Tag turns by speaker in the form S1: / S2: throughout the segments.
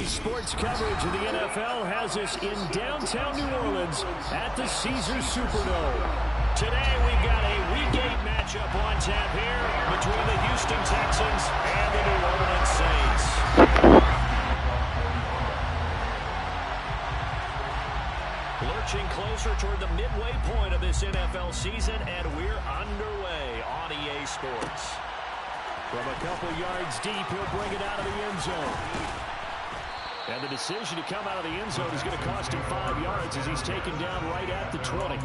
S1: Sports coverage of the NFL has us in downtown New Orleans at the Caesars Superdome. Today we've got a Week 8 matchup on tap here between the Houston Texans and the New Orleans Saints. Lurching closer toward the midway point of this NFL season, and we're underway on EA Sports. From a couple yards deep, he'll bring it out of the end zone. And the decision to come out of the end zone is going to cost him 5 yards as he's taken down right at the 20.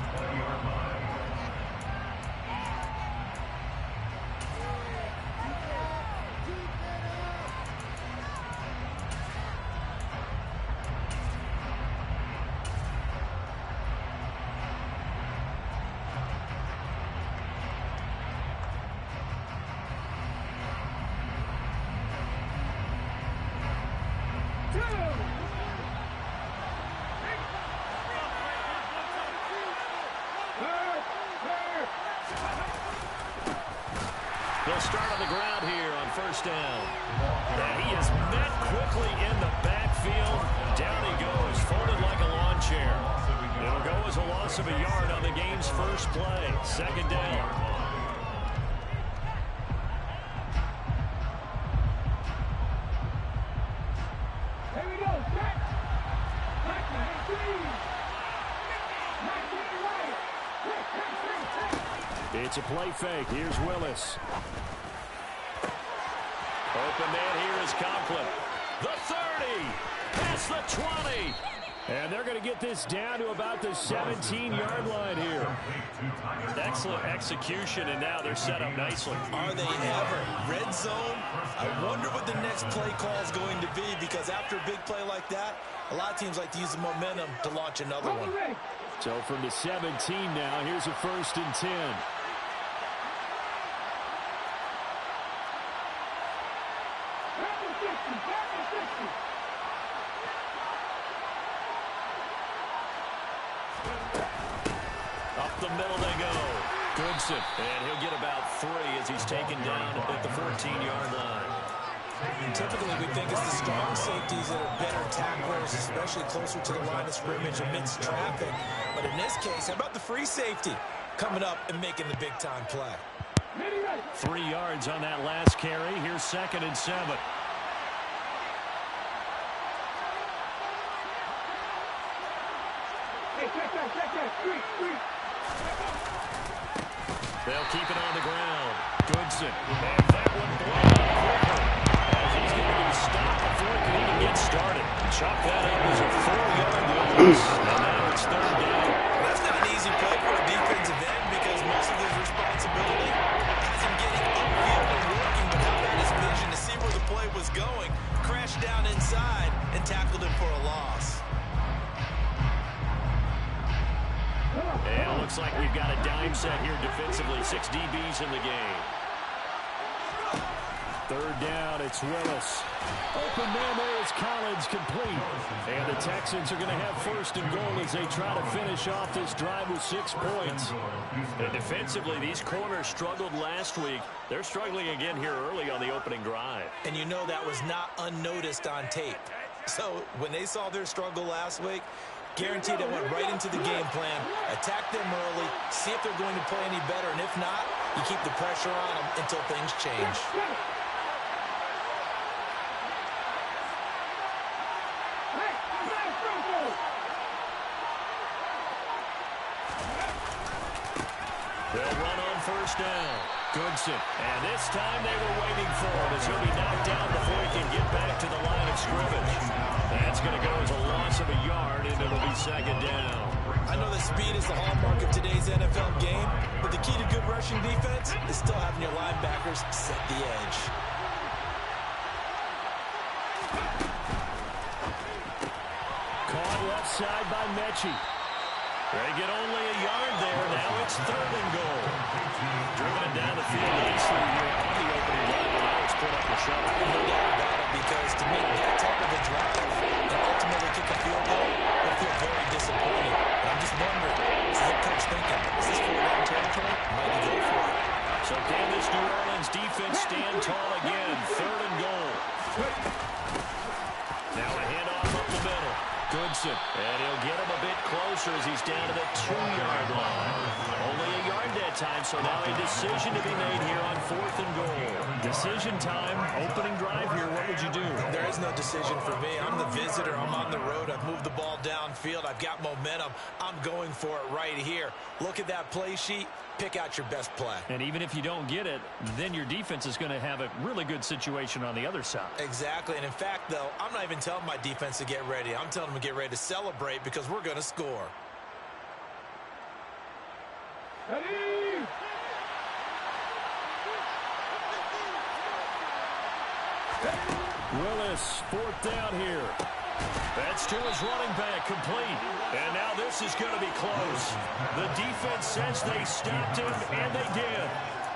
S1: They'll start on the ground here on first down. And he is met quickly in the backfield. Down he goes, folded like a lawn chair. It'll go as a loss of a yard on the game's first play. Second down. It's a play fake. Here's Willis. Open man here is Conklin. The 30. Past the 20. And they're going to get this down to about the 17-yard line here. Excellent execution, and now they're set up nicely.
S2: Are they ever? Red zone? I wonder what the next play call is going to be, because after a big play like that, a lot of teams like to use the momentum to launch another one.
S1: So from the 17 now, here's a 1st and 10. Up the middle they go. Goodson. And he'll get about 3 as he's taken down at the 14-yard line.
S2: Typically, we think it's the strong safeties that are better tacklers, especially closer to the line of scrimmage amidst traffic. But in this case, how about the free safety coming up and making the big-time play?
S1: 3 yards on that last carry. Here's 2nd and 7. They'll keep it on the ground. Goodson. And that one blown up quickly. As he's going to be stopped before he can even get started. Chop that up as a 4-yard loss. And now it's 3rd down.
S2: That's not an easy play for a defensive end, because most of his responsibility has him getting upfield and working, but how about his vision to see where the play was going, crashed down inside, and tackled him for a loss.
S1: And it looks like we've got a dime set here defensively. 6 DBs in the game. 3rd down, it's Willis. Open man there is Collins, complete. And the Texans are going to have 1st and goal as they try to finish off this drive with 6 points. And defensively, these corners struggled last week. They're struggling again here early on the opening drive.
S2: And you know that was not unnoticed on tape. So when they saw their struggle last week, guaranteed they went right into the game plan, attack them early, see if they're going to play any better, and if not, you keep the pressure on them until things change.
S1: They'll run on 1st down. Goodson. And this time they were waiting for him as he'll be knocked down before he can get back to the line of scrimmage. That's going to go as a loss of a yard, and it'll be 2nd down.
S2: I know that speed is the hallmark of today's NFL game, but the key to good rushing defense is still having your linebackers set the edge.
S1: Caught left side by Mechie. They get only a yard there. Now it's 3rd and goal. Driven it down the field nicely here on the opening drive. Now it's put up a shot.
S2: No doubt about it, because to make that type of a drive and ultimately kick a field goal will feel very disappointing. And I'm just wondering, is the head coach thinking, is this 4-down territory? Might he go for it?
S1: So can this New Orleans defense stand tall again? 3rd and goal. Now a Ferguson. And he'll get him a bit closer as he's down to the 2-yard line. Only a yard that time, so now a decision to be made here on 4th and goal. Decision time, opening drive here. What would you do?
S2: There is no decision for me. I'm the visitor. I'm on the road. I've moved the ball downfield. I've got momentum. I'm going for it right here. Look at that play sheet. Pick out your best play. And
S1: even if you don't get it, then your defense is going to have a really good situation on the other side.
S2: Exactly. And in fact, though, I'm not even telling my defense to get ready. I'm telling them to get ready to celebrate because we're going to score.
S3: Ready?
S1: Willis, 4th down here. That's to his running back, complete. And now this is going to be close. The defense says they stopped him, and they did.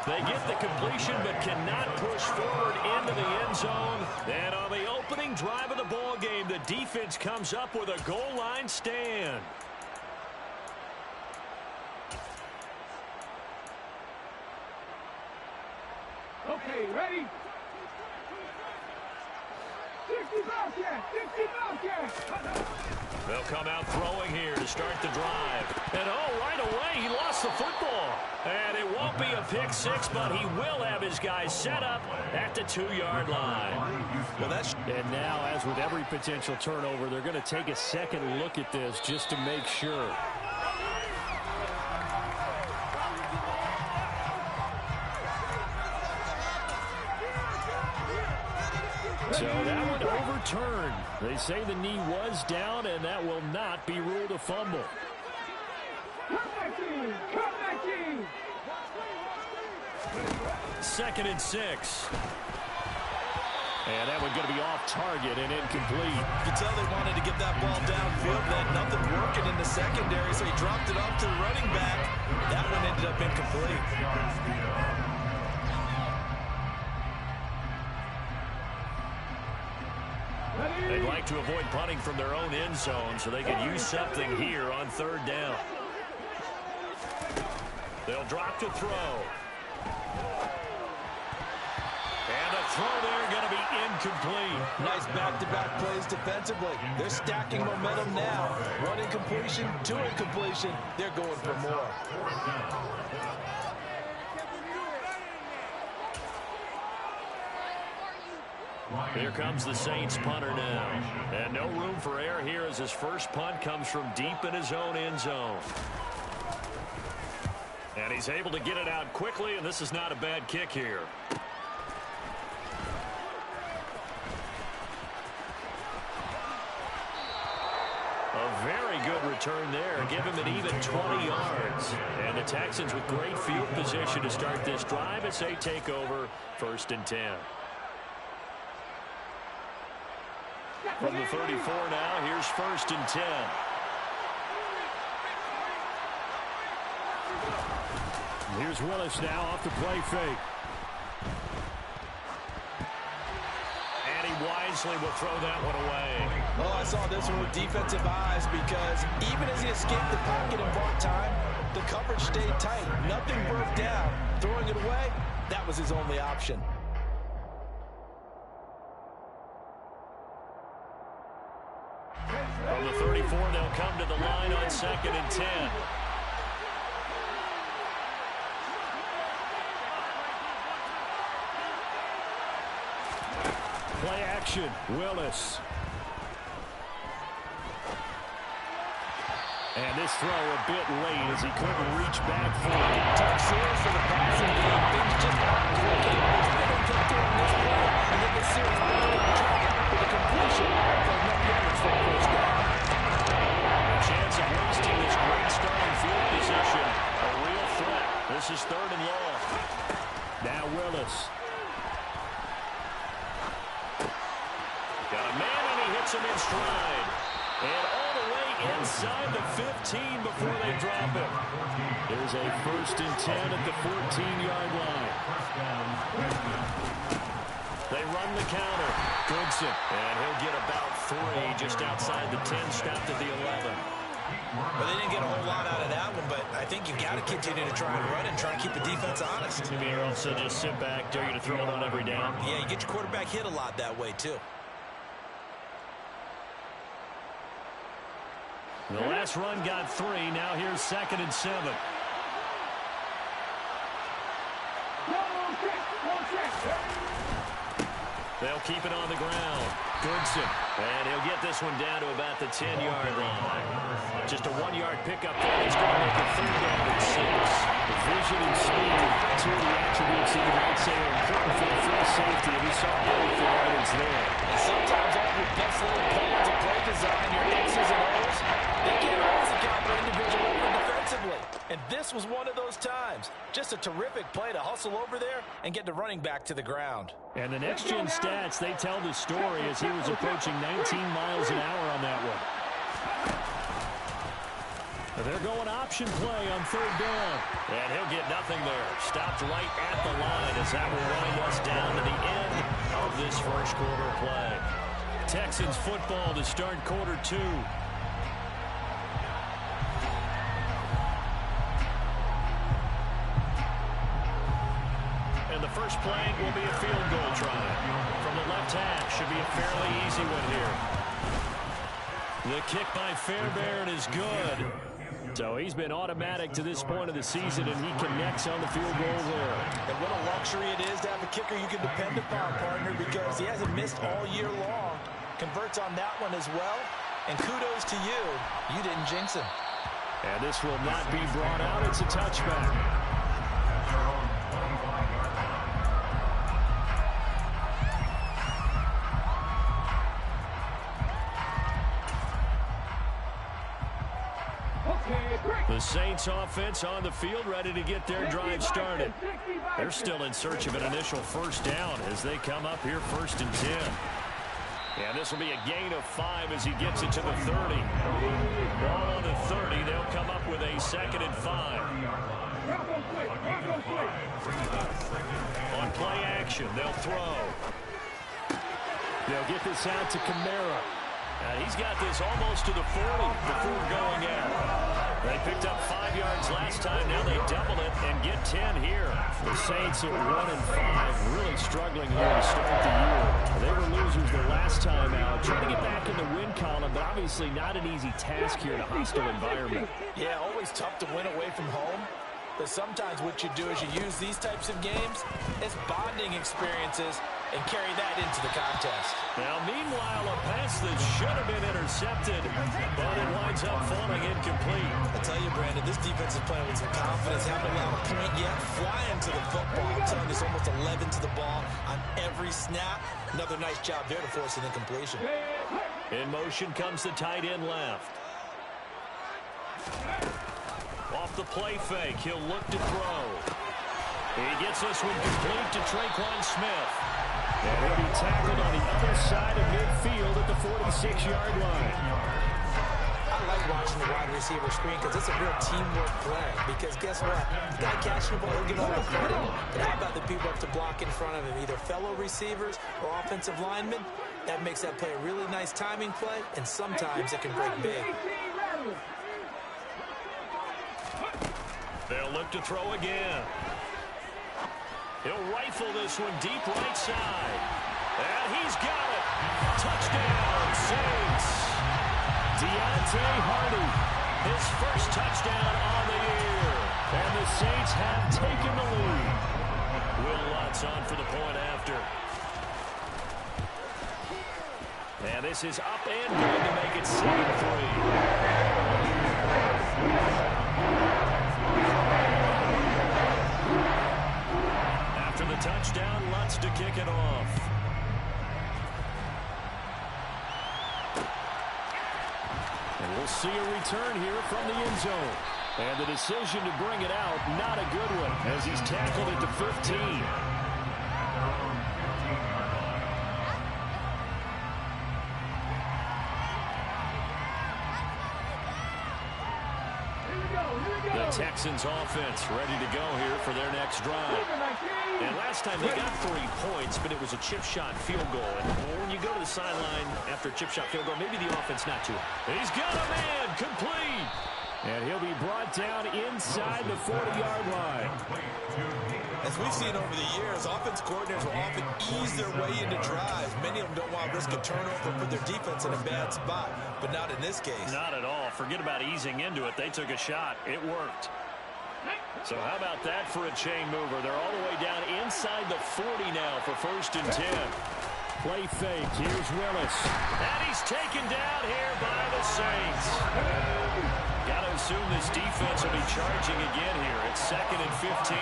S1: They get the completion but cannot push forward into the end zone. And on the opening drive of the ball game, the defense comes up with a goal line stand.
S3: Okay, ready? 60 Bobcat! 60 Bobcat!
S1: They'll come out throwing here to start the drive. And right away, he lost the football. And it won't be a pick six, but he will have his guys set up at the 2-yard line. And now, as with every potential turnover, they're going to take a second look at this just to make sure. So that one overturned. They say the knee was down, and that will not be ruled a fumble.
S3: Come back in! Come back in!
S1: 2nd and 6. And that one going to be off target and incomplete.
S2: You can tell they wanted to get that ball downfield. They had nothing working in the secondary, so he dropped it off to the running back. That one ended up incomplete.
S1: They'd like to avoid punting from their own end zone so they can use something here on 3rd down. They'll drop to throw. And the throw there going to be incomplete.
S2: Nice back-to-back plays defensively. They're stacking momentum now. 1 incompletion, 2 incompletion. They're going for more.
S1: Here comes the Saints punter now. And no room for error here as his first punt comes from deep in his own end zone. And he's able to get it out quickly, and this is not a bad kick here. A very good return there. Give him an even 20 yards. And the Texans with great field position to start this drive as they take over 1st and 10. From the 34 now, here's 1st and 10. Here's Willis now off the play fake. And he wisely will throw that one away.
S2: Oh, I saw this one with defensive eyes because even as he escaped the pocket and bought time, the coverage stayed tight. Nothing broke down. Throwing it away, that was his only option.
S1: From the 34, they'll come to the line on 2nd and 10. Play action, Willis. And this throw a bit late as he couldn't reach back for it.
S2: Top series for the passing game. Things just aren't clicking. They don't get to it in this play. And then the series with a completion for enough yards for the first down.
S1: A chance of wasting this great starting field position. A real threat. This is 3rd and long. Now Willis. Got a man and he hits him in stride. And all the way inside the 15 before they drop him. There's a 1st and 10 at the 14-yard line. They run the counter. Goodson. And he'll get about 3 just outside the 10, stopped at the 11.
S2: Well, they didn't get a whole lot out of that one, but I think you got to continue to try and run and try and keep the defense honest.
S1: You mean also just sit back, dare you to throw it on every down?
S2: Yeah, you get your quarterback hit a lot that way, too.
S1: The last run got 3. Now here's 2nd and 7. They'll keep it on the ground. Goodson. And he'll get this one down to about the 10-yard line. Just a 1-yard pickup there. It's going to make it 3rd down and 6. Vision and speed, 2 of the attributes that you might say are important for the free safety. And we saw everything evidence there.
S2: And sometimes all your best little plans of play design, your X's and O's, they can't always account for individual effort defensively. And this was one of those times. Just a terrific play to hustle over there and get the running back to the ground.
S1: And the next-gen stats, they tell the story as he was approaching 19 miles an hour on that one. They're going option play on 3rd down. And he'll get nothing there. Stopped right at the line as that will wind us down to the end of this first quarter play. Texans football to start quarter 2. And the first play will be a field goal try. From the left half, should be a fairly easy one here. The kick by Fairbairn is good. So he's been automatic to this point of the season, and he connects on the field goal there.
S2: And what a luxury it is to have a kicker you can depend upon, partner, because he hasn't missed all year long. Converts on that one as well. And kudos to you. You didn't jinx him.
S1: And this will not be brought out. It's a touchback. The Saints offense on the field, ready to get their drive started. They're still in search of an initial first down as they come up here 1st and 10. And this will be a gain of 5 as he gets it to the 30. Ball on the 30. They'll come up with a 2nd and 5. On play action, they'll throw. They'll get this out to Kamara. And he's got this almost to the 40 before going out. They picked up 5 yards last time. Now they double it and get 10 here. The Saints at 1-5, really struggling here to start the year. They were losers the last time out, trying to get back in the win column, but obviously not an easy task here in a hostile environment.
S2: Yeah, always tough to win away from home. But sometimes what you do is you use these types of games as bonding experiences and carry that into the contest.
S1: Now, meanwhile, a pass that should have been intercepted, but it winds up falling incomplete.
S2: I tell you, Brandon, this defense is playing with some confidence. Haven't allowed a point yet. Flying to the football. I'm telling you, it's almost 11 to the ball on every snap. Another nice job there to force an incompletion.
S1: In motion comes the tight end left. Off the play fake, he'll look to throw. He gets this one complete to Traquan Smith. And he'll be tackled on the other side of midfield at the 46-yard line.
S2: I like watching the wide receiver screen because it's a real teamwork play. Because guess what? The guy catching the ball, he'll get all the credit. But how about the people up to block in front of him, either fellow receivers or offensive linemen? That makes that play a really nice timing play, and sometimes it can break big.
S1: They'll look to throw again. He'll rifle this one deep right side. And he's got it. Touchdown, Saints. Deontay Hardy, his first touchdown on the year. And the Saints have taken the lead. Will Lutz on for the point after. And this is up and good to make it 7-3. After the touchdown, Lutz to kick it off. And we'll see a return here from the end zone. And the decision to bring it out, not a good one, as he's tackled at the 15. The Texans offense ready to go here for their next drive. And last time they got 3 points, but it was a chip shot field goal. And when you go to the sideline after a chip shot field goal, maybe the offense not too. He's got a man complete. And he'll be brought down inside the 40-yard line.
S2: As we've seen over the years, offense coordinators will often ease their way into drives. Many of them don't want to risk a turnover or put their defense in a bad spot, but not in this case.
S1: Not at all. forget about easing into it. They took a shot. It worked. So how about that for a chain mover? They're all the way down inside the 40 now for 1st and 10. Play fake. Here's Willis. And he's taken down here by the Saints. Got to assume this defense will be charging again here. It's 2nd and 15.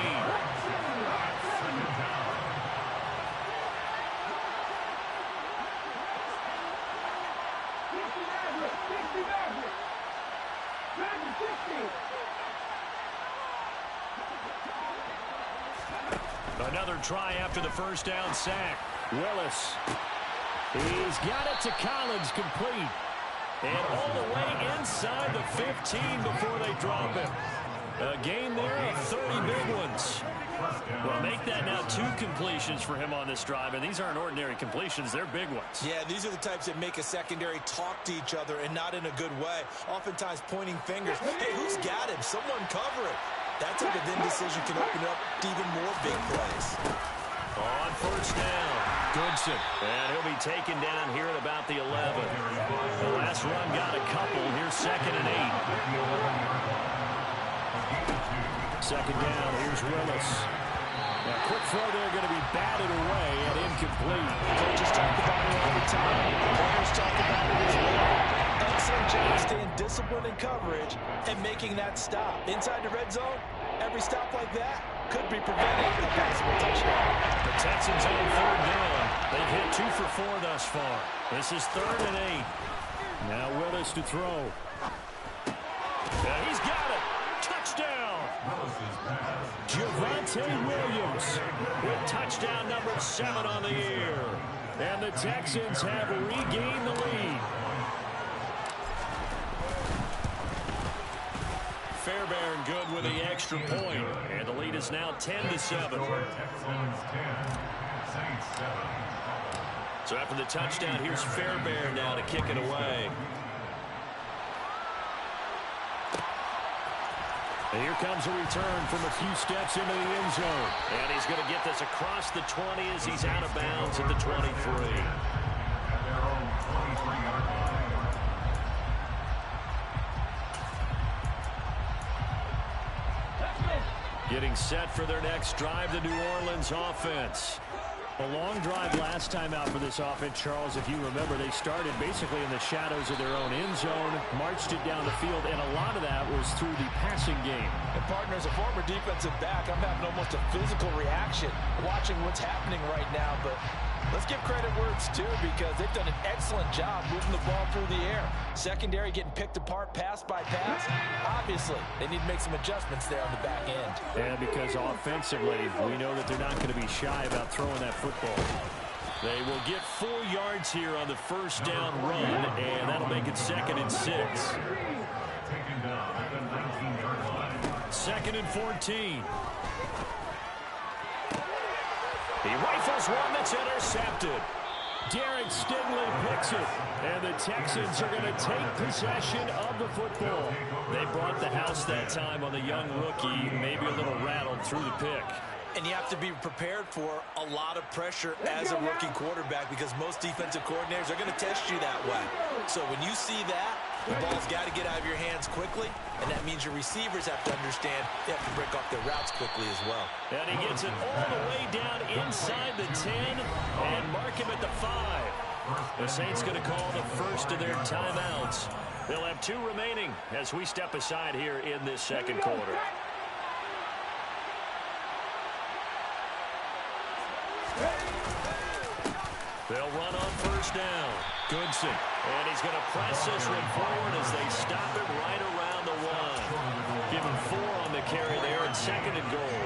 S1: Another try after the first down sack. Willis. He's got it to Collins, complete. And all the way inside the 15 before they drop him. A gain there of 30 big ones. Well, make that now 2 completions for him on this drive, and these aren't ordinary completions. They're big ones.
S2: Yeah, these are the types that make a secondary talk to each other, and not in a good way. Oftentimes pointing fingers. Hey, who's got him? Someone cover it. That type of indecision can open up to even more big plays.
S1: On first down, Goodson. And he'll be taken down here at about the 11. The last run got a couple. Here's 2nd and 8. 2nd down, here's Willis. A quick throw there, going to be batted away and incomplete.
S2: Coaches talk about it all the time. Players talk about it as well. Excellent job staying disciplined in coverage and making that stop. Inside the red zone, every stop like that could be prevented with a possible touchdown.
S1: The Texans on 3rd down. They've hit 2 for 4 thus far. This is 3rd and 8. Now Willis to throw. Yeah, he's got it. Touchdown. Javonte Williams with touchdown number 7 on the year. And the Texans have regained the lead. Fairbairn good with the extra point. And the lead is now 10-7. So after the touchdown, here's Fairbairn now to kick it away. And here comes a return from a few steps into the end zone. And he's going to get this across the 20 as he's out of bounds at the 23. Getting set for their next drive, the New Orleans offense. A long drive last time out for this offense, Charles. If you remember, they started basically in the shadows of their own end zone, marched it down the field, and a lot of that was through the passing game.
S2: And partner, as a former defensive back, I'm having almost a physical reaction watching what's happening right now. But let's give credit where it's due, because they've done an excellent job moving the ball through the air. Secondary getting picked apart pass by pass. Obviously, they need to make some adjustments there on the back end.
S1: And because offensively, we know that they're not going to be shy about throwing that football. They will get 4 yards here on the first down run, and that'll make it 2nd and 6. 2nd and 14. He rifles one that's intercepted. Derek Stingley picks it, and the Texans are going to take possession of the football. They brought the house that time on the young rookie, maybe a little rattled through the pick.
S2: And you have to be prepared for a lot of pressure as a rookie quarterback, because most defensive coordinators are going to test you that way. So when you see that, the ball's got to get out of your hands quickly, and that means your receivers have to understand they have to break off their routes quickly as well.
S1: And he gets it all the way down inside the 10 and mark him at the 5. The Saints going to call the first of their timeouts. They'll have 2 remaining as we step aside here in this second quarter. They'll run on first down. Goodson. And he's going to press this one forward as they stop it right around the 1. Give him 4 on the carry there, and 2nd and goal.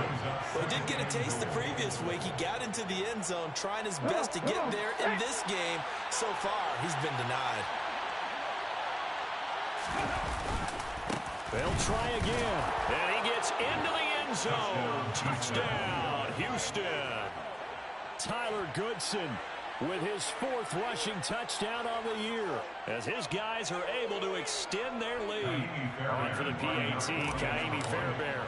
S2: Well, he did get a taste the previous week. He got into the end zone, trying his best to get there in this game. So far, he's been denied.
S1: They'll try again. And he gets into the end zone. Touchdown, Houston. Tyler Goodson with his 4th rushing touchdown on the year, as his guys are able to extend their lead. On for the PAT, Kaimi Fairbairn.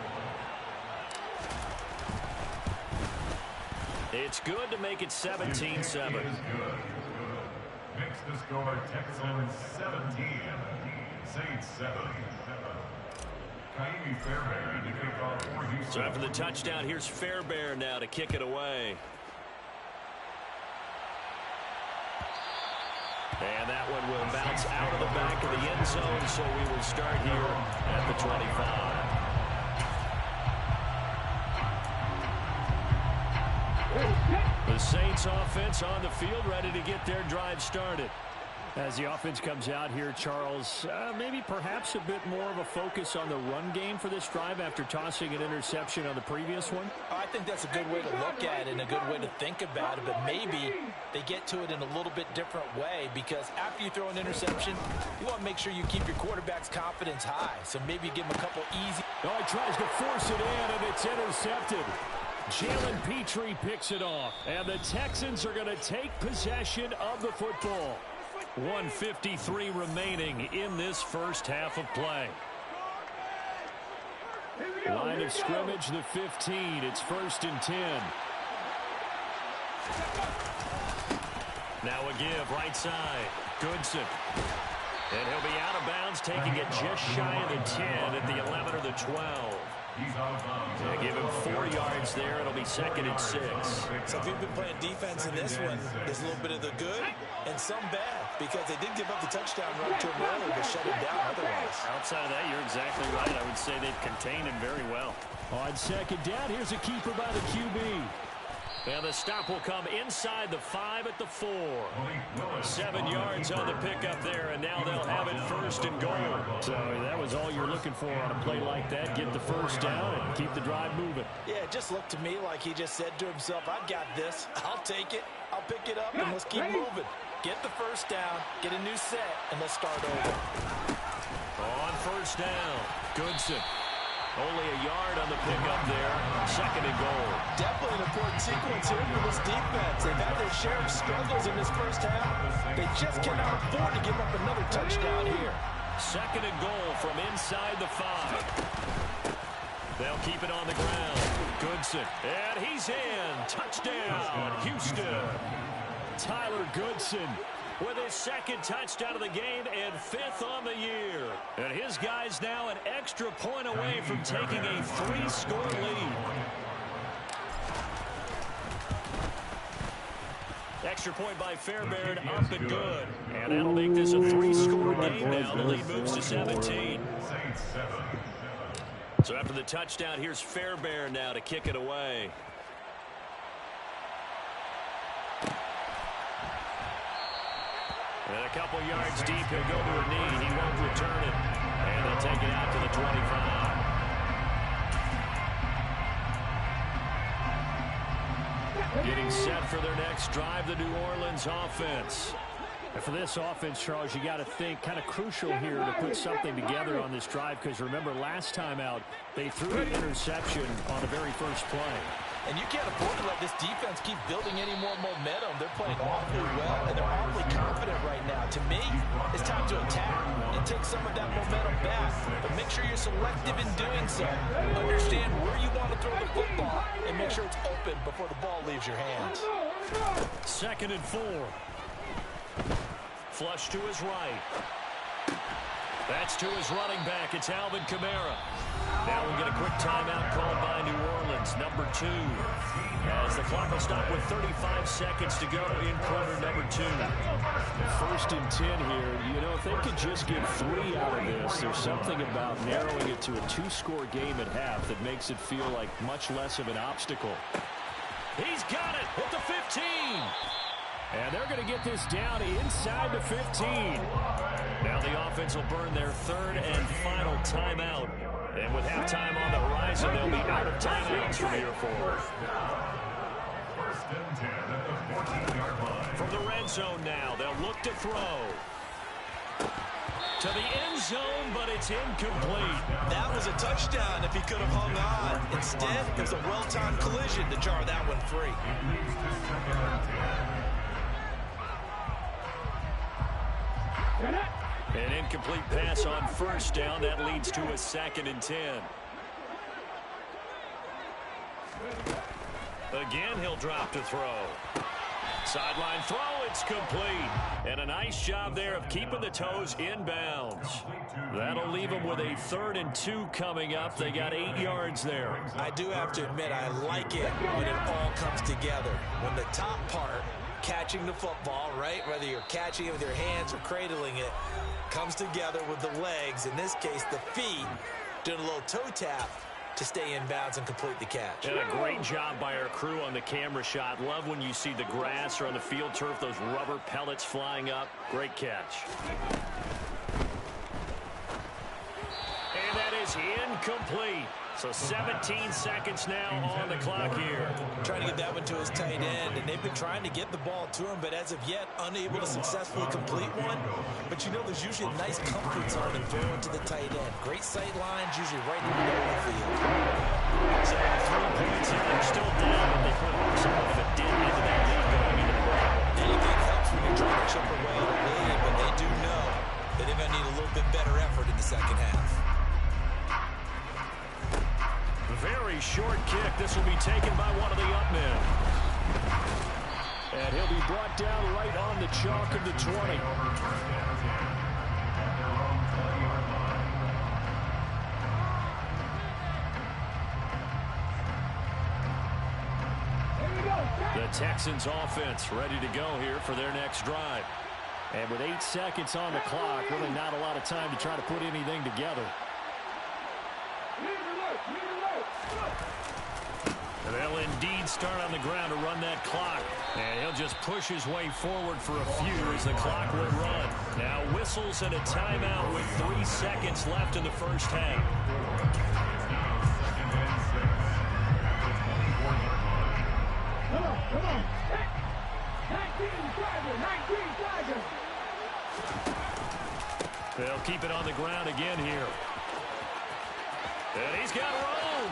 S1: It's good to make it 17-7.
S4: Makes the score Texans 17,
S1: So after the touchdown, here's Fairbairn now to kick it away. And that one will bounce out of the back of the end zone, so we will start here at the 25. The Saints offense on the field, ready to get their drive started.
S4: As the offense comes out here, Charles, maybe perhaps a bit more of a focus on the run game for this drive after tossing an interception on the previous one?
S2: I think that's a good way to look at it and a good way to think about it, but maybe they get to it in a little bit different way, because after you throw an interception, you want to make sure you keep your quarterback's confidence high. So maybe you give him a couple easy.
S4: Oh, he tries to force it in, and it's intercepted. Jalen Petrie picks it off, and the Texans are going to take possession of the football. 1:53 remaining in this first half of play. Line of scrimmage, the 15. It's 1st and 10.
S1: Now a give, right side. Goodson. And he'll be out of bounds, taking it just shy of the 10 at the 11 or the 12. They give him 4 yards there. It'll be 2nd and 6.
S2: So if you've been playing defense in this one, there's a little bit of the good and some bad, because they did give up the touchdown run to him earlier to shut him down otherwise.
S4: Outside of that, you're exactly right. I would say they've contained him very well. On 2nd down, here's a keeper by the QB.
S1: And the stop will come inside the 5 at the 4. 7 yards on the pickup there, and now they'll have it 1st and goal.
S4: So that was all you're looking for on a play like that. Get the 1st down and keep the drive moving.
S2: Yeah, it just looked to me like he just said to himself, I've got this. I'll take it. I'll pick it up, and let's keep moving. Get the 1st down, get a new set, and let's start over.
S1: On 1st down, Goodson. Only a yard on the pickup there. 2nd and goal.
S2: Definitely an important sequence here for this defense. They've had their share of struggles in this first half. They just cannot afford to give up another touchdown here.
S1: 2nd and goal from inside the 5. They'll keep it on the ground. Goodson. And he's in. Touchdown, Houston.
S4: Tyler Goodson
S1: with his 2nd touchdown of the game and 5th on the year. And his guy's now an extra point away from taking a 3-score lead. Extra point by Fairbairn, up and good. And that'll make this a 3-score game now. The lead moves to 17. So after the touchdown, here's Fairbairn now to kick it away. And a couple yards deep, he'll go to a knee. He won't return it. And they'll take it out to the 25. Getting set for their next drive, the New Orleans offense.
S4: And for this offense, Charles, you got to think kind of crucial here to put something together on this drive, because remember last time out, they threw an interception on the very first play.
S2: And you can't afford to let this defense keep building any more momentum. They're playing awfully well, and they're awfully confident right now. To me, it's time to attack and take some of that momentum back. But make sure you're selective in doing so. Understand where you want to throw the football, and make sure it's open before the ball leaves your hands.
S1: 2nd and 4. Flush to his right. That's to his running back. It's Alvin Kamara. Now we'll get a quick timeout called by New Orleans, number 2. As the clock will stop with 35 seconds to go in quarter number 2.
S4: 1st and 10 here. You know, if they could just get 3 out of this, there's something about narrowing it to a 2-score game at half that makes it feel like much less of an obstacle.
S1: He's got it at the 15.
S4: And they're going to get this down inside the 15.
S1: Now the offense will burn their 3rd and final timeout. And with halftime on the horizon, they'll be out of timeouts from here forward. From the red zone now, they'll look to throw. To the end zone, but it's incomplete.
S2: That was a touchdown if he could have hung on. Instead, it was a well-timed collision to jar that one free.
S1: An incomplete pass on 1st down. That leads to a 2nd and 10. Again, he'll drop to throw. Sideline throw, it's complete. And a nice job there of keeping the toes in bounds. That'll leave them with a 3rd and 2 coming up. They got 8 yards there.
S2: I do have to admit, I like it when it all comes together. When the top part, catching the football, right, whether you're catching it with your hands or cradling it, comes together with the legs, in this case the feet, doing a little toe tap to stay in bounds and complete the catch.
S1: And a great job by our crew on the camera shot. Love when you see the grass or on the field turf, those rubber pellets flying up. Great catch. And that is incomplete. So 17 seconds now on the clock here.
S2: Trying to get that one to his tight end, and they've been trying to get the ball to him, but as of yet, unable to successfully complete one. But you know, there's usually a nice comfort zone in throwing to the tight end. Great sight lines, usually right in the middle of the field.
S1: So 3 points in, they're still down, and they put somewhat of a dent into that lead going into the break.
S2: Anything helps when you're trying to chip away at a lead, but they do know that they're going to need a little bit better effort in the second half.
S1: Very short kick. This will be taken by one of the up men. And he'll be brought down right on the chalk of the 20. The Texans offense ready to go here for their next drive. And with 8 seconds on the clock, really not a lot of time to try to put anything together. And they'll indeed start on the ground to run that clock. And he'll just push his way forward for a few as the clock will run. Now whistles and a timeout with 3 seconds left in the first half.
S3: Come on. 19 Tigers.
S1: They'll keep it on the ground again here. And he's got room.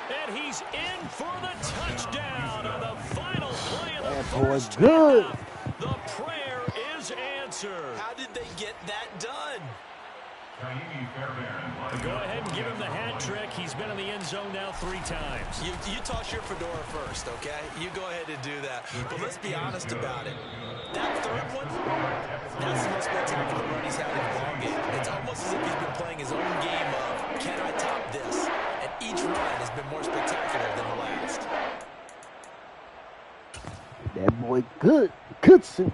S1: And he's in for the touchdown on the final play of the first half. The prayer is answered.
S2: How did they get that done?
S1: Go ahead and give him the hat trick. He's been in the end zone now 3 times.
S2: You toss your fedora first, okay? You go ahead and do that. But let's be honest about it. That third one, that's the most spectacular run he's had in the ball game. It's almost as if he's been playing his own game of, can I top this? And each run has been more spectacular than the last.
S5: That boy Goodson.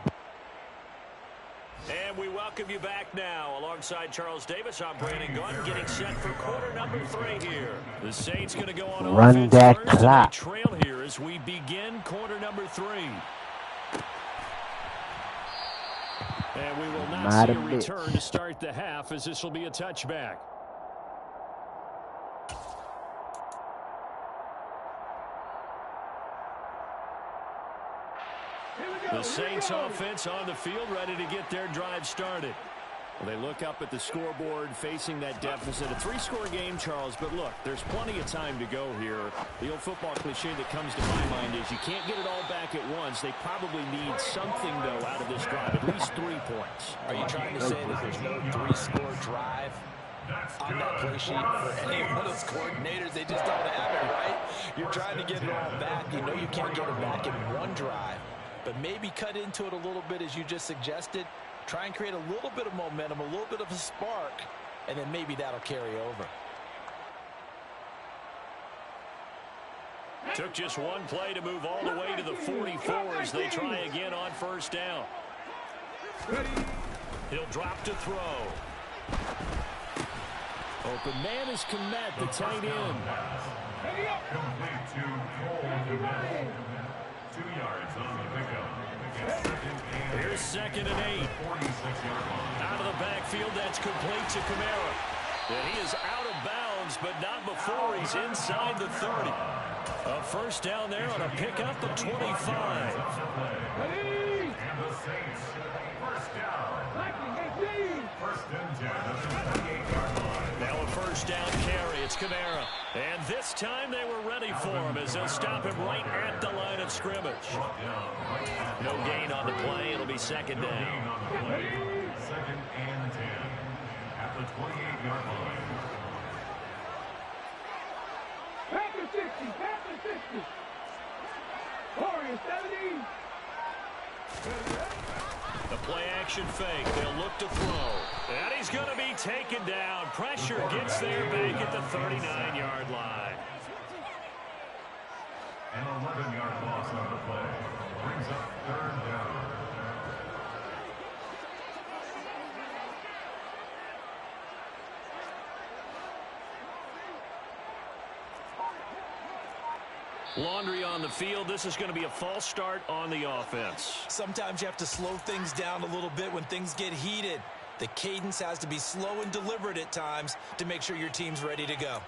S1: And we welcome you back now. Alongside Charles Davis, I'm Brandon Gunn, getting set for quarter number 3 here. The Saints going to go on
S5: Run
S1: offense
S5: that
S1: first,
S5: clock.
S1: Trail here as we begin quarter number 3. And we will not see a return to start the half, as this will be a touchback. The Saints offense on the field, ready to get their drive started. Well, they look up at the scoreboard, facing that deficit. A 3-score game, Charles, but look, there's plenty of time to go here. The old football cliche that comes to my mind is you can't get it all back at once. They probably need something, though, out of this drive, at least 3 points.
S2: Are you trying to say that there's no 3-score drive on that play sheet for any one of those coordinators? They just don't have it, right? You're trying to get it all back. You know you can't get it back in one drive. But maybe cut into it a little bit, as you just suggested. Try and create a little bit of momentum, a little bit of a spark, and then maybe that'll carry over.
S1: Took just one play to move all the way to the 44 as they try again on first down. He'll drop to throw. Open man is Komet, the tight end.
S3: Complete to Cole. 2 yards on the pickup.
S1: Here's 2nd and 8. Out of the backfield, that's complete to Kamara. And he is out of bounds, but not before he's inside the 30. A first down there on a pickup of 25.
S3: And the Saints, first down. First and 10 at the 28-yard line.
S1: Now a first down carry. It's Kamara. And this time they were ready for him as they'll stop him right at the line of scrimmage. No gain on the play. It'll be 2nd down.
S3: 2nd and 10 at the 28-yard line.
S1: The play-action fake. They'll look to throw. And he's going to be taken down. Pressure gets there back at the 39-yard line.
S3: An 11-yard loss on the play. Brings up third down.
S1: Laundry on the field. This is going to be a false start on the offense.
S2: Sometimes you have to slow things down a little bit when things get heated. The cadence has to be slow and deliberate at times to make sure your team's ready to go.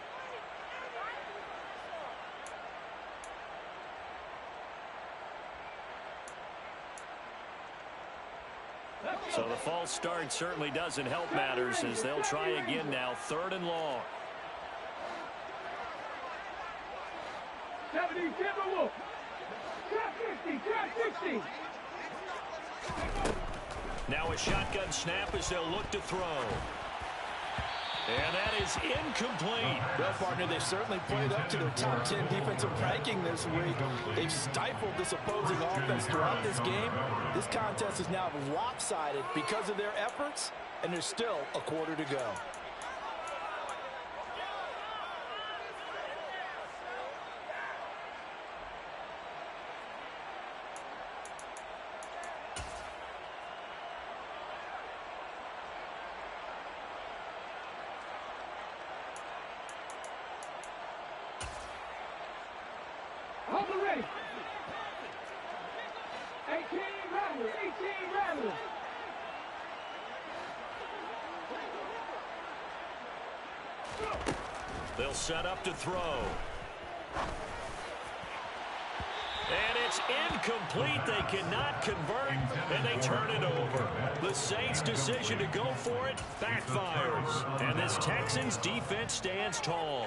S1: So the false start certainly doesn't help matters as they'll try again now. 3rd and long.
S6: 70, Timberwolf. Trap 50, trap 60.
S1: Now a shotgun snap as they'll look to throw. And that is incomplete.
S7: Well, partner, they've certainly played up to their top 10 defensive ranking this week. They've stifled this opposing offense throughout this game. This contest is now lopsided because of their efforts, and there's still a quarter to go.
S6: Hold the race. 18 Rattler, 18 Rattler.
S1: They'll set up to throw. And it's incomplete. They cannot convert, and they turn it over. The Saints' decision to go for it backfires. And this Texans defense stands tall.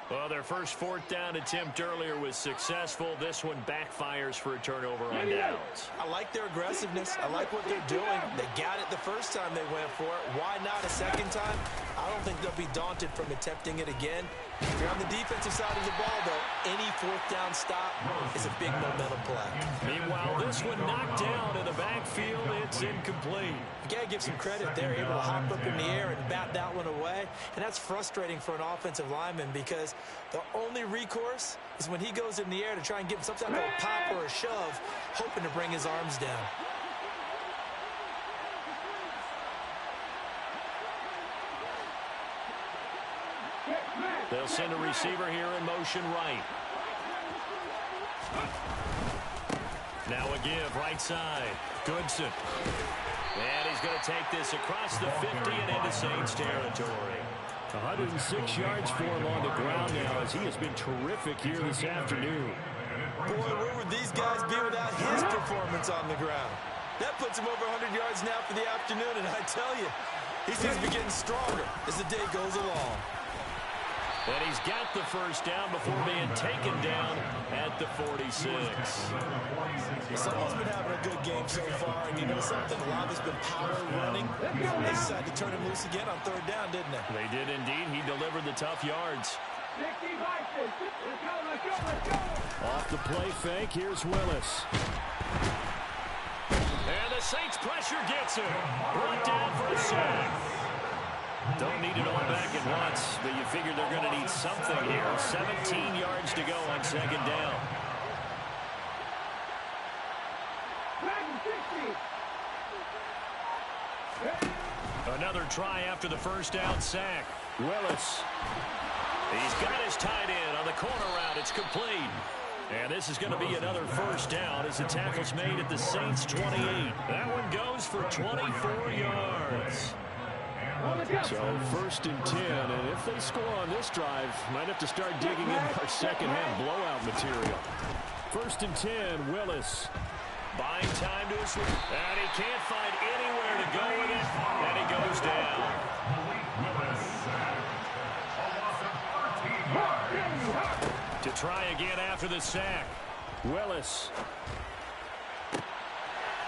S1: Well, their first 4th down attempt earlier was successful. This one backfires for a turnover on downs.
S2: I like their aggressiveness. I like what they're doing. They got it the first time they went for it. Why not a second time? I don't think they'll be daunted from attempting it again. If you're on the defensive side of the ball, though, any 4th down stop is a big momentum play.
S1: Meanwhile, this one knocked down in the backfield. It's incomplete.
S2: You got to give some credit. They're able to hop up in the air and bat that one away. And that's frustrating for an offensive lineman because the only recourse is when he goes in the air to try and give him some type of a pop or a shove, hoping to bring his arms down.
S1: They'll send a receiver here in motion right. Now a give right side. Goodson. And he's going to take this across the 50 and into Saints territory.
S4: 106 yards for him on the ground now as he has been terrific here this afternoon.
S2: Boy, where would these guys be without his performance on the ground? That puts him over 100 yards now for the afternoon, and I tell you, he seems to be getting stronger as the day goes along.
S1: And he's got the first down before being taken down at the 46.
S2: Someone's been having a good game so far, and you know something? A lot of it's been power running. They decided to turn him loose again on 3rd down, didn't they?
S1: They did indeed. He delivered the tough yards.
S4: Off the play fake, here's Willis.
S1: And the Saints pressure gets him. Brought down for a sack. Don't need it all back at once, but you figure they're going to need something here. 17 yards to go on 2nd down. Another try after the first down sack.
S4: Willis.
S1: He's got his tight end on the corner route. It's complete. And this is going to be another first down as the tackle's made at the Saints' 28. That one goes for 24 yards.
S4: So 1st and 10, and if they score on this drive, might have to start digging in our second-half blowout material. 1st and 10, Willis.
S1: Buying time to his sweep. And he can't find anywhere to go with it, and he goes down. To try again after the sack.
S4: Willis.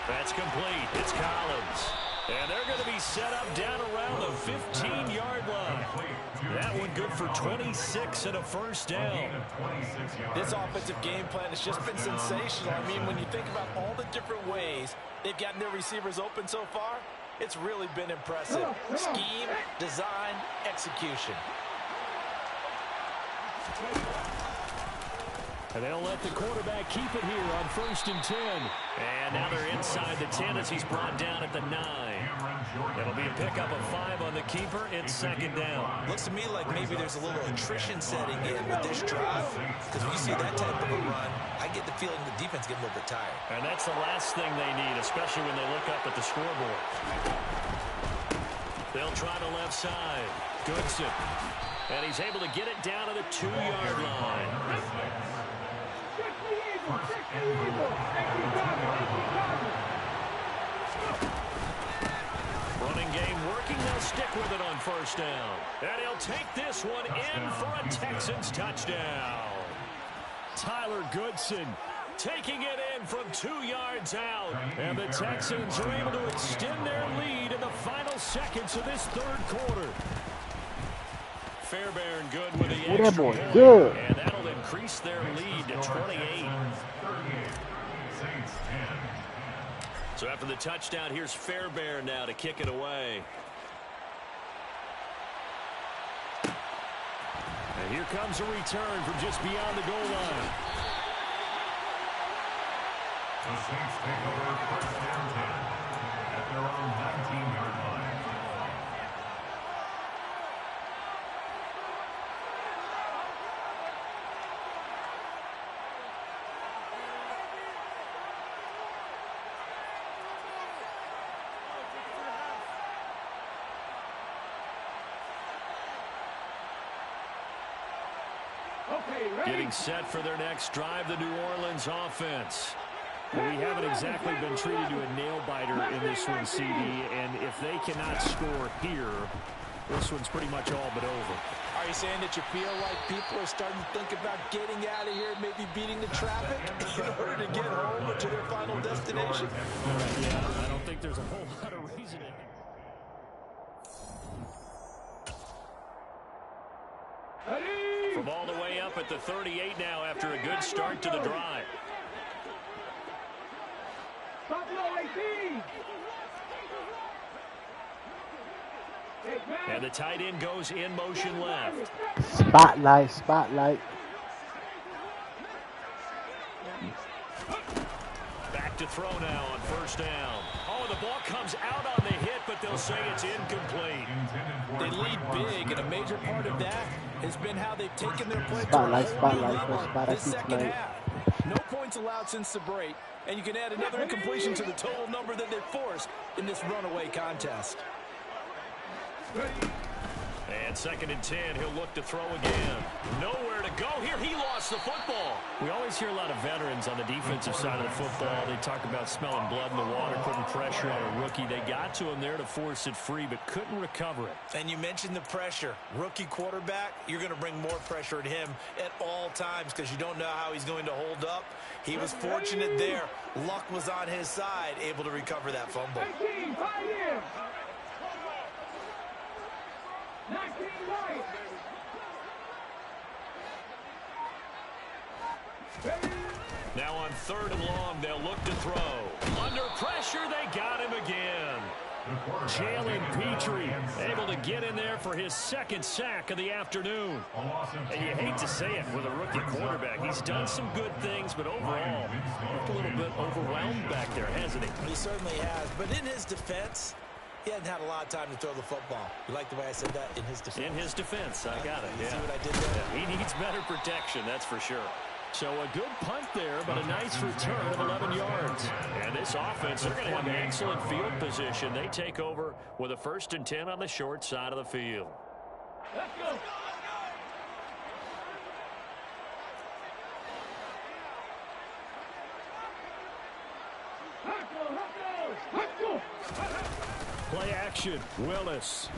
S1: That's complete. It's Collins. And they're going to be set up down around the 15-yard line. That one
S4: and good for 26 and a first down.
S7: This offensive game plan has just been sensational. I mean, when you think about all the different ways they've gotten their receivers open so far, it's really been impressive. Scheme, design, execution.
S4: And they'll let the quarterback keep it here on 1st and 10. And now they're inside the 10 as he's brought down at the 9. It'll be a pickup of 5 on the keeper. It's 2nd down.
S2: Looks to me like maybe there's a little attrition setting in with this drive. Because when you see that type of a run, I get the feeling the defense getting a little bit tired.
S4: And that's the last thing they need, especially when they look up at the scoreboard. They'll try the left side. Goodson. And he's able to get it down to the 2-yard line. Running game working. They'll stick with it on 1st down. And he'll take this one in for a Texans touchdown. Tyler Goodson taking it in from 2 yards out. And the Texans are able to extend their lead in the final seconds of this 3rd quarter. Fairbairn good with the extra point.
S5: Good.
S4: And that'll increase their lead to 28. So after the touchdown, here's Fairbairn now to kick it away. And here comes a return from just beyond the goal line.
S3: The Saints take over 1st and 10 at their own 19-yard line.
S4: Getting set for their next drive, the New Orleans offense. Well, we haven't exactly been treated to a nail-biter in this one, CD, and if they cannot score here, this one's pretty much all but over.
S7: Are you saying that you feel like people are starting to think about getting out of here, maybe beating the traffic in order to get home or to their final destination?
S4: Yeah, I don't think there's a whole lot of reasoning. From all the way up at the 38 now after a good start to the drive. And the tight end goes in motion left.
S5: Spotlight, spotlight.
S1: Back to throw now on 1st down. Oh, the ball comes out on the hit, but they'll say it's incomplete.
S7: They lead big, and a major part of that has been how they've taken their play
S5: Spotlight,
S7: to a whole new
S5: spotlight,
S7: level
S5: spotlight,
S7: this second
S5: spotlight.
S7: half. No points allowed since the break, and you can add another incompletion to the total number that they've forced in this runaway contest.
S1: And 2nd and 10, he'll look to throw again. Nowhere to go here. He lost the football.
S4: We always hear a lot of veterans on the defensive side of the football. They talk about smelling blood in the water, putting pressure on a rookie. They got to him there to force it free, but couldn't recover it.
S2: And you mentioned the pressure. Rookie quarterback, you're going to bring more pressure at him at all times because you don't know how he's going to hold up. He was fortunate there. Luck was on his side, able to recover that fumble.
S1: Now on 3rd and long, they'll look to throw. Under pressure, they got him again.
S4: Jalen Petrie able to get in there for his 2nd sack of the afternoon.
S1: And you hate to say it with a rookie quarterback. He's done some good things, but overall, looked a little bit overwhelmed back there, hasn't he?
S2: He certainly has. But in his defense, he hasn't had a lot of time to throw the football. You like the way I said that? In his defense.
S4: In his defense, I got it.
S2: You
S4: Yeah.
S2: see what I did there?
S4: Yeah, he needs better protection, that's for sure. So a good punt there, but a nice return of 11 yards.
S1: And this offense, they're going to have excellent field position. They take over with a 1st and 10 on the short side of the field.
S6: Let's go.
S4: Play action, Willis.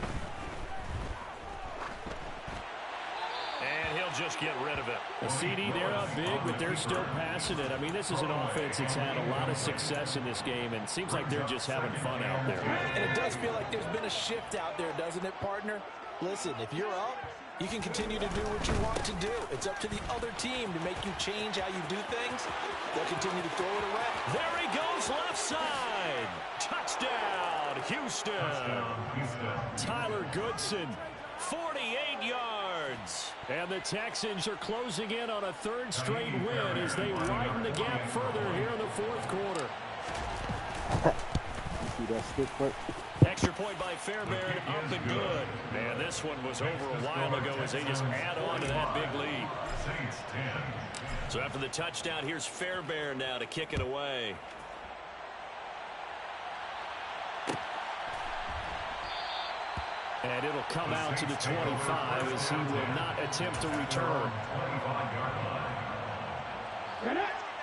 S1: And he'll just get rid of it.
S4: The CD, they're up big, but they're still passing it. I mean, this is an offense that's had a lot of success in this game, and it seems like they're just having fun out there.
S7: And it does feel like there's been a shift out there, doesn't it, partner? Listen, if you're up, You can continue to do what you want to do. It's up to the other team to make you change how you do things. They'll continue to throw it away.
S4: There he goes, left side. Touchdown, Houston. Tyler Goodson, 48 yards. And the Texans are closing in on a third straight win as they widen the gap further here in the fourth quarter.
S5: See that stick foot?
S4: Extra point by Fairbairn, up and good. And this one was over a while ago as they just add on to that big lead. So after the touchdown, here's Fairbairn now to kick it away. And it'll come out to the 25 as he will not attempt to return.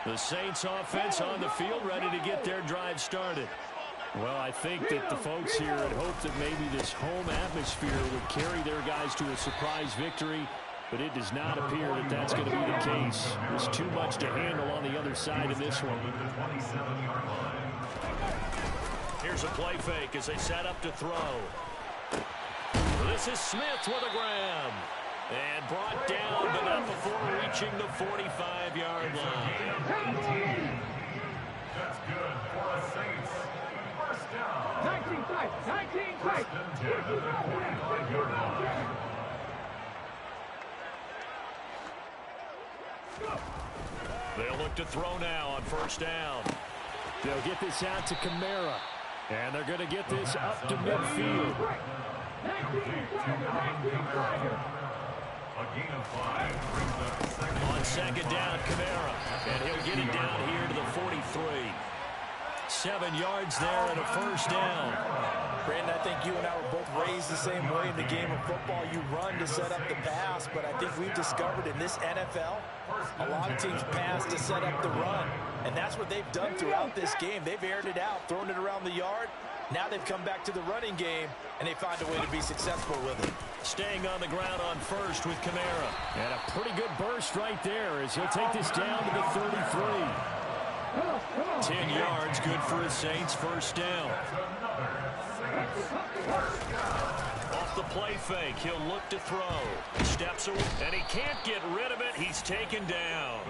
S4: The Saints offense on the field ready to get their drive started. Well, I think that the folks here had hoped that maybe this home atmosphere would carry their guys to a surprise victory, but it does not appear that that's going to be the case. There's too much to handle on the other side of this one. Here's a play fake as they set up to throw. This is Smith with a grab. And brought down, but not before reaching the 45-yard line.
S3: That's good for the Saints. First down.
S6: 19 fight. 19 fight.
S3: First and 10 at the 45-yard line.
S4: They'll look to throw now on first down. They'll get this out to Kamara. And they're going to get this up to midfield.
S3: A gain of 5 brings up second.
S4: On second down, Kamara. And he'll get it down here to the 43. 7 yards there and a first down.
S7: Brandon, I think you and I were both raised the same way in the game of football. You run to set up the pass, but I think we've discovered in this NFL, a lot of teams pass to set up the run. And that's what they've done throughout this game. They've aired it out, thrown it around the yard. Now they've come back to the running game, and they find a way to be successful with it.
S4: Staying on the ground on first with Kamara. And a pretty good burst right there as he'll take this down to the 33. 10 yards, good for the Saints, first down. Off the play fake, he'll look to throw. Steps away, and he can't get rid of it. He's taken down.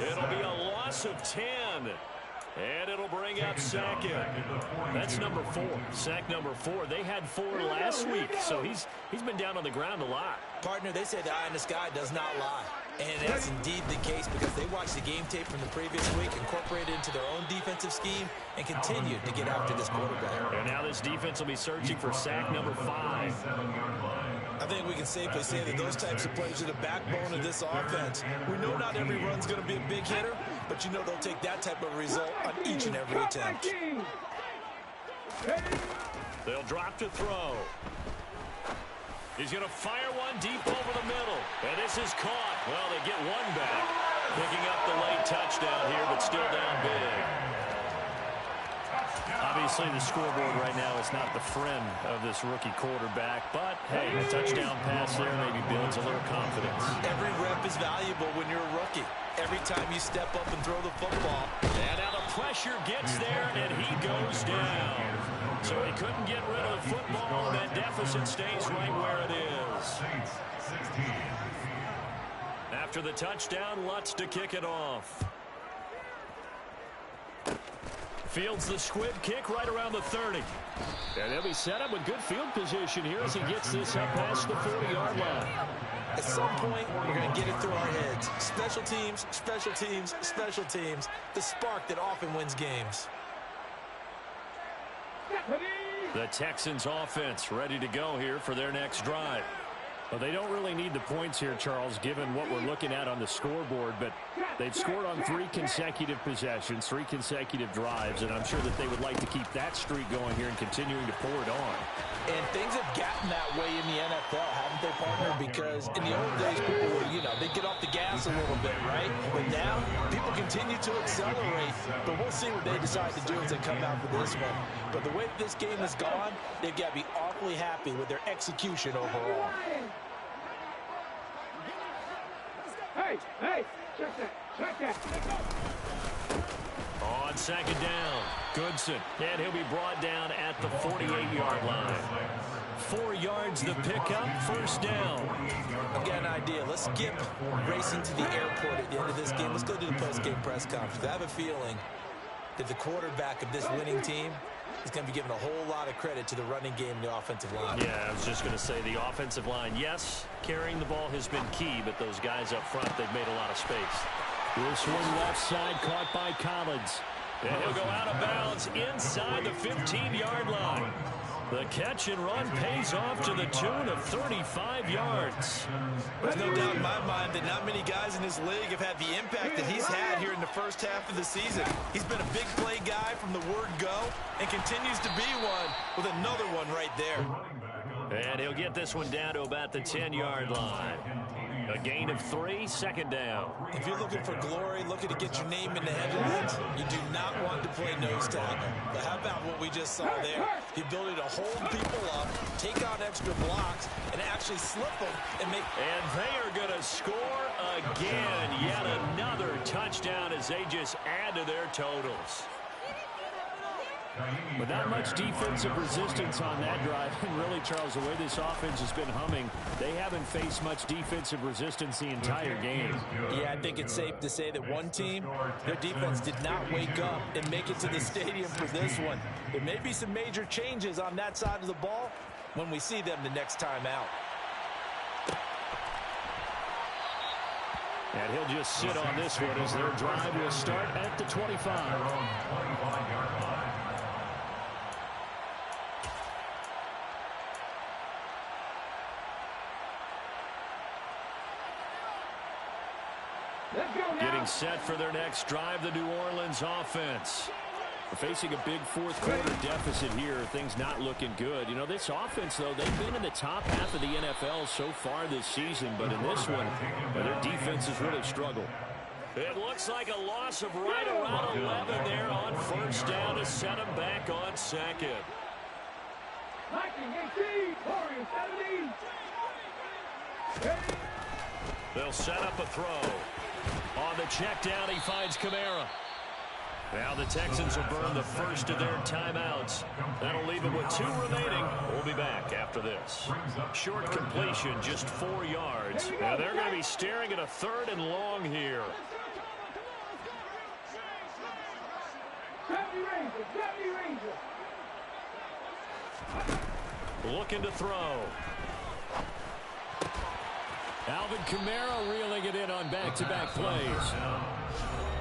S4: It'll be a loss of 10. And it'll bring up second. That's number 4. Sack number 4. They had 4 last week, so he's been down on the ground a lot.
S7: Partner, they say the eye in the sky does not lie. And that's indeed the case because they watched the game tape from the previous week, incorporated it into their own defensive scheme, and continued to get after this quarterback.
S4: And now this defense will be searching for sack number 5.
S7: I think we can safely say that those types of plays are the backbone of this offense. We know not every run's going to be a big hitter, but you know they'll take that type of result on each and every attempt.
S4: They'll drop to throw. He's going to fire one deep over the middle. And this is caught. Well, they get one back. Picking up the late touchdown here, but still down big. Obviously, the scoreboard right now is not the friend of this rookie quarterback. But, hey, a touchdown pass there maybe builds a little confidence.
S7: Every rep is valuable when you're a rookie. Every time you step up and throw the football.
S4: And now the pressure gets there, and he goes down. So he couldn't get rid of the football, and that deficit stays right where it is.
S3: Saints 16.
S4: After the touchdown, Lutz to kick it off. Fields the squib kick right around the 30. And they'll be set up with good field position here as he gets this up past the 40-yard line.
S7: At some point, we're going to get it through our heads. Special teams, special teams, special teams. The spark that often wins games.
S4: The Texans offense ready to go here for their next drive. Well, they don't really need the points here, Charles, given what we're looking at on the scoreboard, but they've scored on 3 consecutive possessions, 3 consecutive drives, and I'm sure that they would like to keep that streak going here and continuing to pour it on.
S7: And things have gotten that way in the NFL, haven't they, partner? Because in the old days, people were, they get off the gas a little bit, right? But now, people continue to accelerate, but we'll see what they decide to do as they come out for this one. But the way that this game has gone, they've got to be awfully happy with their execution overall.
S6: Hey, check that.
S4: On second down, Goodson, and he'll be brought down at the 48-yard line. 4 yards the pickup, first down.
S2: I've got an idea. Let's skip racing to the airport at the end of this game. Let's go to the post-game press conference. I have a feeling that the quarterback of this winning team is going to be given a whole lot of credit to the running game and the offensive line.
S1: Yeah, I was just going to say the offensive line, yes, carrying the ball has been key, but those guys up front, they've made a lot of space.
S4: This one left side caught by Collins. And he'll go out of bounds inside the 15-yard line. The catch and run pays off to the tune of 35 yards.
S2: There's no doubt in my mind that not many guys in this league have had the impact that he's had here in the first half of the season. He's been a big play guy from the word go and continues to be one with another one right there.
S1: And he'll get this one down to about the 10-yard line. A gain of 3, second down.
S2: If you're looking for glory, looking to get your name in the headlines, you do not want to play nose tackle. But how about what we just saw there? The ability to hold people up, take on extra blocks, and actually slip them and make...
S1: And they are going to score again. Yet another touchdown as they just add to their totals.
S4: But not much defensive resistance on that drive. And really, Charles, the way this offense has been humming, they haven't faced much defensive resistance the entire game.
S2: Yeah, I think it's safe to say that one team, their defense did not wake up and make it to the stadium for this one. There may be some major changes on that side of the ball when we see them the next time out.
S4: And he'll just sit on this one as their drive will start at the 25. Getting set for their next drive, the New Orleans offense. We're facing a big fourth-quarter deficit here. Things not looking good. You know, this offense, though, they've been in the top half of the NFL so far this season. But in this one, their defense has really struggled.
S1: It looks like a loss of right around 11 there on first down to set them back on second. They'll set up a throw. On the check down, he finds Kamara. Now the Texans will burn the first of their timeouts. That'll leave them with 2 remaining. We'll be back after this. Short completion, just 4 yards. Now they're going to be staring at a 3rd and long here. Looking to throw.
S4: Alvin Kamara reeling it in on back-to-back plays.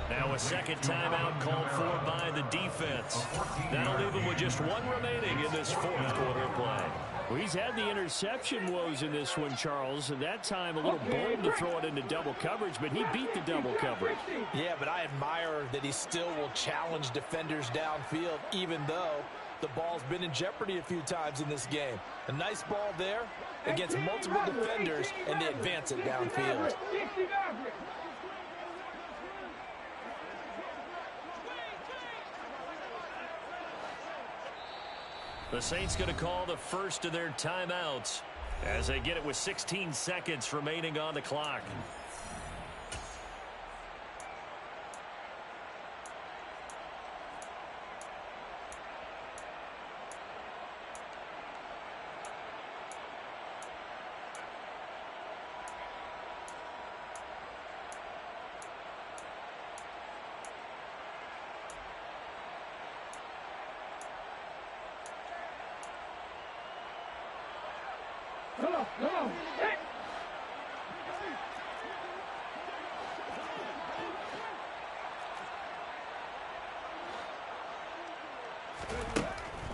S1: Now a second timeout called for by the defense. That'll leave him with just 1 remaining in this fourth quarter play.
S4: Well, he's had the interception woes in this one, Charles. At that time, a little bold to throw it into double coverage, but he beat the double coverage.
S2: Yeah, but I admire that he still will challenge defenders downfield, even though the ball's been in jeopardy a few times in this game. A nice ball there against multiple defenders, and they advance it downfield.
S1: The Saints going to call the first of their timeouts as they get it with 16 seconds remaining on the clock.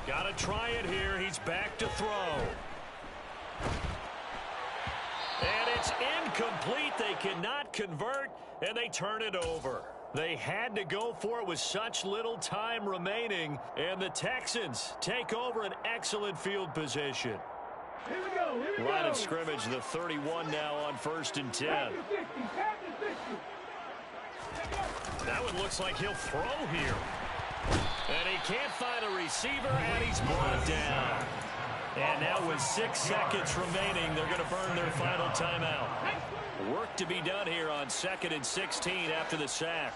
S1: Got to try it here. He's back to throw. And it's incomplete. They cannot convert, and they turn it over. They had to go for it with such little time remaining, and the Texans take over an excellent field position.
S6: Here we go.
S1: Line of scrimmage, the 31 now on 1st and 10. That one looks like he'll throw here. And he can't find a receiver, and he's brought down. And now with 6 seconds remaining, they're going to burn their final timeout. Work to be done here on 2nd and 16 after the sack.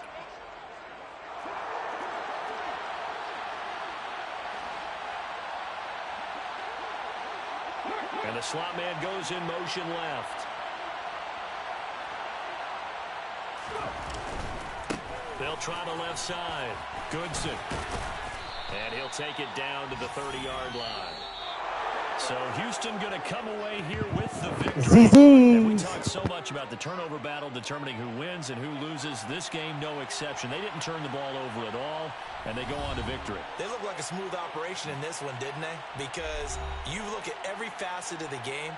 S1: And the slot man goes in motion left. They'll try the left side. Goodson. And he'll take it down to the 30-yard line. So Houston going to come away here with the victory. And we talked so much about the turnover battle determining who wins and who loses. This game, no exception. They didn't turn the ball over at all, and they go on to victory.
S2: They look like a smooth operation in this one, didn't they? Because you look at every facet of the game,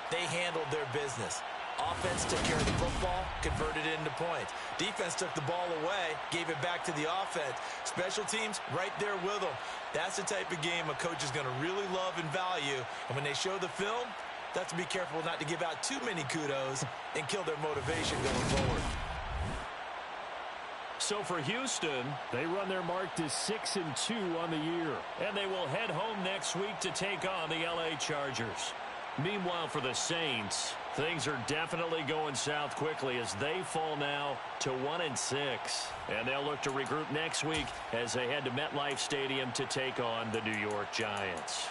S2: they handled their business. Offense took care of the football, converted it into points. Defense took the ball away, gave it back to the offense. Special teams, right there with them. That's the type of game a coach is going to really love and value. And when they show the film, they have to be careful not to give out too many kudos and kill their motivation going forward.
S4: So for Houston, they run their mark to 6-2 on the year. And they will head home next week to take on the LA Chargers. Meanwhile, for the Saints, things are definitely going south quickly as they fall now to 1-6. And they'll look to regroup next week as they head to MetLife Stadium to take on the New York Giants.